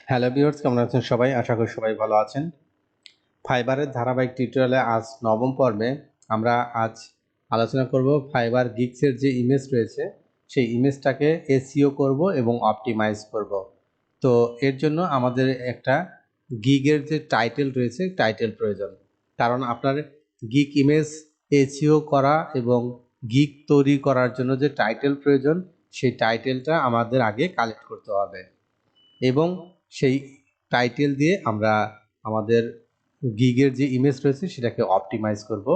Hello viewers, কেমন আছেন সবাই? আশা করি সবাই ভালো আছেন। ফাইবারের ধারাবাহিক টিউটোরিয়ালে আজ নবম পর্বে আমরা আজ আলোচনা করব ফাইবার গিগসের যে ইমেজ রয়েছে সেই ইমেজটাকে এসইও করব এবং অপটিমাইজ করব। তো এর জন্য আমাদের একটা গিগের যে টাইটেল রয়েছে টাইটেল প্রয়োজন, কারণ আপনার গিগ ইমেজ এসইও করা এবং গিগ তৈরি করার জন্য যে টাইটেল প্রয়োজন সেই টাইটেলটা আমাদের আগে কালেক্ট করতে হবে এবং সেই টাইটেল দিয়ে আমরা আমাদের গিগের যে ইমেজ রয়েছে সেটাকে অপটিমাইজ করব।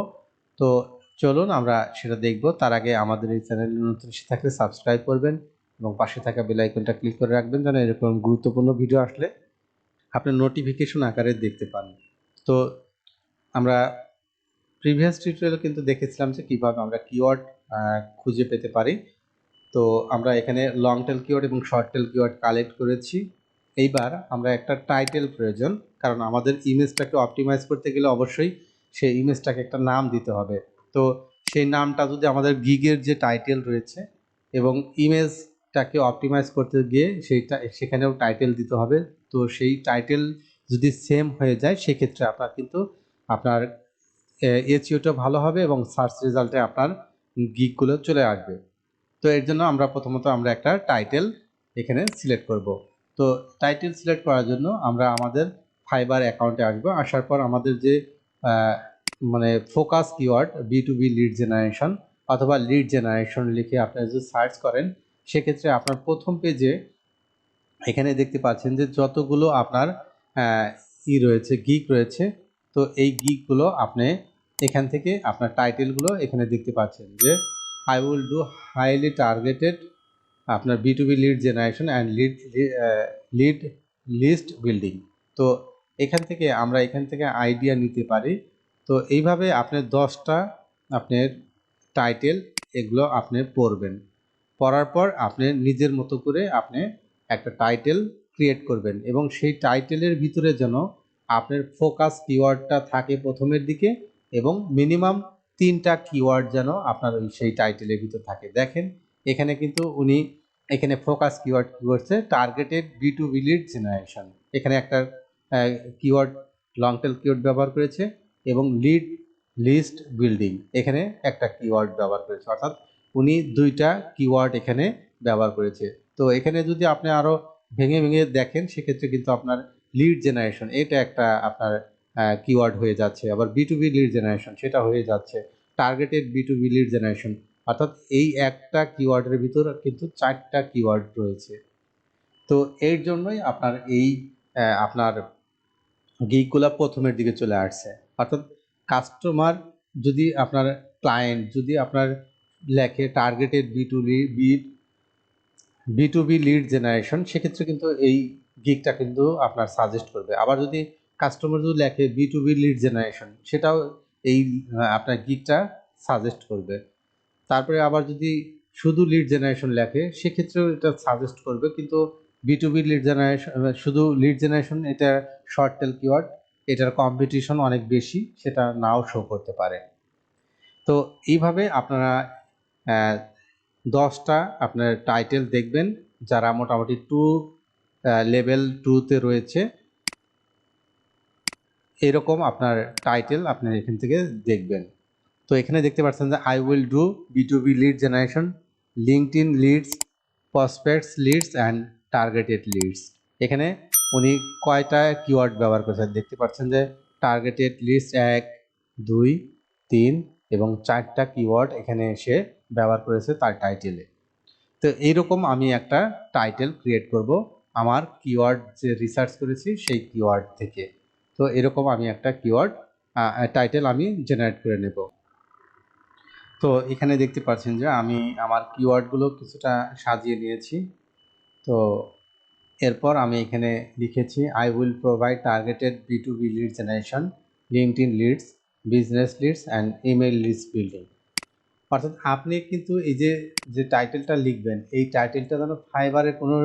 তো চলুন আমরা সেটা দেখব। তার আগে আমাদের এই চ্যানেলে নতুন এসে থাকলে সাবস্ক্রাইব করবেন এবং পাশে থাকা বেল আইকনটা ক্লিক করে রাখবেন যেন এরকম গুরুত্বপূর্ণ ভিডিও আসলে আপনার নোটিফিকেশন আকারে দেখতে পান। তো আমরা প্রিভিয়াস টিউটোরিয়ালে কিন্তু দেখেছিলাম যে কীভাবে আমরা কিওয়ার্ড খুঁজে পেতে পারি। তো আমরা এখানে লং টেল কিওয়ার্ড এবং শর্ট টেল কিওয়ার্ড কালেক্ট করেছি। এইবার আমরা একটা টাইটেল প্রয়োজন, কারণ আমাদের ইমেজটাকে অপটিমাইজ করতে গেলে অবশ্যই সেই ইমেজটাকে একটা নাম দিতে হবে। তো সেই নামটা যদি আমাদের গিগের যে টাইটেল রয়েছে এবং ইমেজটাকে অপটিমাইজ করতে গিয়ে সেখানেও টাইটেল দিতে হবে। তো সেই টাইটেল যদি সেম হয়ে যায় সেক্ষেত্রে আপনার কিন্তু আপনার এসইওটা ভালো হবে এবং সার্চ রেজাল্টে আপনার গিগগুলো চলে আসবে। তো এর জন্য প্রথমত আমরা একটা টাইটেল এখানে সিলেক্ট করব। তো টাইটেল সিলেক্ট করার জন্য আমরা আমাদের ফাইবার অ্যাকাউন্টে আসব। আসার পর আমাদের যে মানে focus keyword B2B lead generation অথবা লিড জেনারেশন লিখে আপনারা যদি সার্চ করেন সেক্ষেত্রে আপনার প্রথম পেজে এখানে দেখতে পাচ্ছেন যে যতগুলো আপনার রয়েছে গিগ রয়েছে। তো এই গিগগুলো আপনি এখান থেকে আপনার টাইটেলগুলো এখানে দেখতে পাচ্ছেন যে I will do highly targeted আপনার B2B lead generation and lead list building. তো এখান থেকে আমরা আইডিয়া নিতে পারি। তো এইভাবে আপনি 10টা আপনার টাইটেল এগুলো আপনি পড়বেন। পড়ার পর আপনি নিজের মতো করে আপনি একটা টাইটেল ক্রিয়েট করবেন এবং সেই টাইটেলের ভিতরে যেন আপনার ফোকাস কিওয়ার্ডটা থাকে প্রথমের দিকে এবং মিনিমাম 3টা কিওয়ার্ড যেন আপনার সেই টাইটেলের ভিতর থাকে। দেখেন এখানে কিন্তু উনি এখানে ফোকাস কিওয়ার্ড কি করছে, টার্গেটেড B2B লিড জেনারেশন। এখানে একটা কিওয়ার্ড লং টেল কিওয়ার্ড ব্যবহার করেছে এবং লিড লিস্ট বিল্ডিং এখানে একটা কিওয়ার্ড ব্যবহার করেছে, অর্থাৎ উনি 2টা কিওয়ার্ড এখানে ব্যবহার করেছে। তো এখানে যদি আপনি আরও ভেঙে ভেঙে দেখেন সেক্ষেত্রে কিন্তু আপনার লিড জেনারেশন এটা একটা আপনার কিওয়ার্ড হয়ে যাচ্ছে, আবার B2B লিড জেনারেশন সেটা হয়ে যাচ্ছে, টার্গেটেড B2B লিড জেনারেশন, অর্থাৎ এই একটা কিওয়ার্ডের ভিতর কিন্তু 4টা কিওয়ার্ড রয়েছে। তো এর জন্যই আপনার এই আপনার গিগগুলা প্রথমের দিকে চলে আসছে। অর্থাৎ কাস্টমার যদি আপনার ক্লায়েন্ট যদি আপনার লেখে টার্গেটেড B2B লিড জেনারেশন সেক্ষেত্রে কিন্তু এই গিগটা কিন্তু আপনার সাজেস্ট করবে। আবার যদি কাস্টমার যদি লেখে B2B লিড জেনারেশন সেটাও এই আপনার গিগটা সাজেস্ট করবে। তারপরে আবার যদি শুধু লিড জেনারেশন লেখে সেক্ষেত্রেও এটা সাজেস্ট করবে, কিন্তু B2B লিড জেনারেশন শুধু লিড জেনারেশন এটা শর্ট টেল কিওয়ার্ড, এটার কম্পিটিশন অনেক বেশি, সেটা নাও শো করতে পারে। তো এইভাবে আপনারা 10টা আপনার টাইটেল দেখবেন যারা মোটামুটি লেভেল 2তে রয়েছে, এরকম আপনার টাইটেল আপনার এখান থেকে দেখবেন। তো এখানে দেখতে পাচ্ছেন যে I will do B2B lead generation, LinkedIn leads, prospects leads and targeted leads. এখানে উনি কয়টা কিওয়ার্ড ব্যবহার করেছেন দেখতে পাচ্ছেন যে টার্গেটেড লিডস 1, 2, 3 এবং 4টা কিওয়ার্ড এখানে এসে ব্যবহার করেছে তার টাইটেলে। তো এইরকম আমি একটা টাইটেল ক্রিয়েট করব আমার কিওয়ার্ড যে রিসার্চ করেছি সেই কিওয়ার্ড থেকে। তো এরকম আমি একটা কিওয়ার্ড টাইটেল আমি জেনারেট করে নেব। তো এখানে দেখতে পাচ্ছেন যে আমি আমার কিওয়ার্ডগুলো কিছুটা সাজিয়ে নিয়েছি। তো এরপর আমি এখানে লিখেছি I will provide targeted B2B lead generation, LinkedIn leads, business leads and email leads building. অর্থাৎ আপনি কিন্তু এই যে টাইটেলটা লিখবেন এই টাইটেলটা যেন ফাইবারের কোনো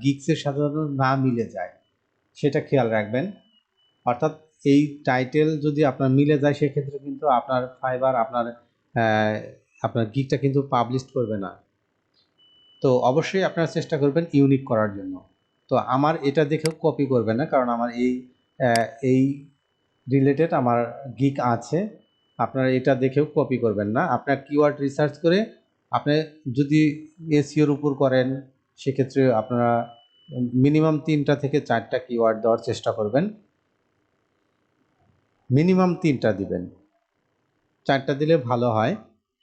গিগসের সাথে যেন না মিলে যায় সেটা খেয়াল রাখবেন। অর্থাৎ এই টাইটেল যদি আপনার মিলে যায় সেক্ষেত্রে কিন্তু আপনার ফাইবার আপনার গিগটা কিন্তু পাবলিশ করবে না। তো অবশ্যই আপনারা চেষ্টা করবেন ইউনিক করার জন্য। তো আমার এটা দেখেও কপি করবেন না, কারণ আমার এই রিলেটেড আমার গিক আছে। আপনারা এটা দেখেও কপি করবেন না। আপনার কিওয়ার্ড রিসার্চ করে আপনি যদি এসইওর উপর করেন, সেক্ষেত্রে আপনারা মিনিমাম 3টা থেকে 4টা কিওয়ার্ড দেওয়ার চেষ্টা করবেন। মিনিমাম 3টা দিবেন, 4টা দিলে ভালো হয়।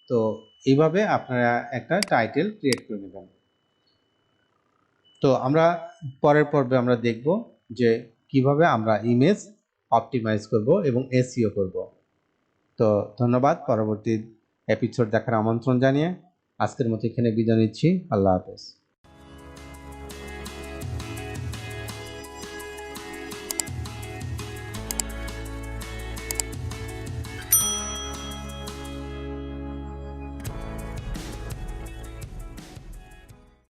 তো এইভাবে আপনারা একটা টাইটেল ক্রিয়েট করে নেবেন। তো আমরা পরের পর্বে আমরা দেখব যে কিভাবে আমরা ইমেজ অপটিমাইজ করব এবং এসইও করব। তো ধন্যবাদ। পরবর্তী এপিসোড দেখার আমন্ত্রণ জানিয়ে আজকের মতো এখানে বিদায় নিচ্ছি। আল্লাহ হাফেজ।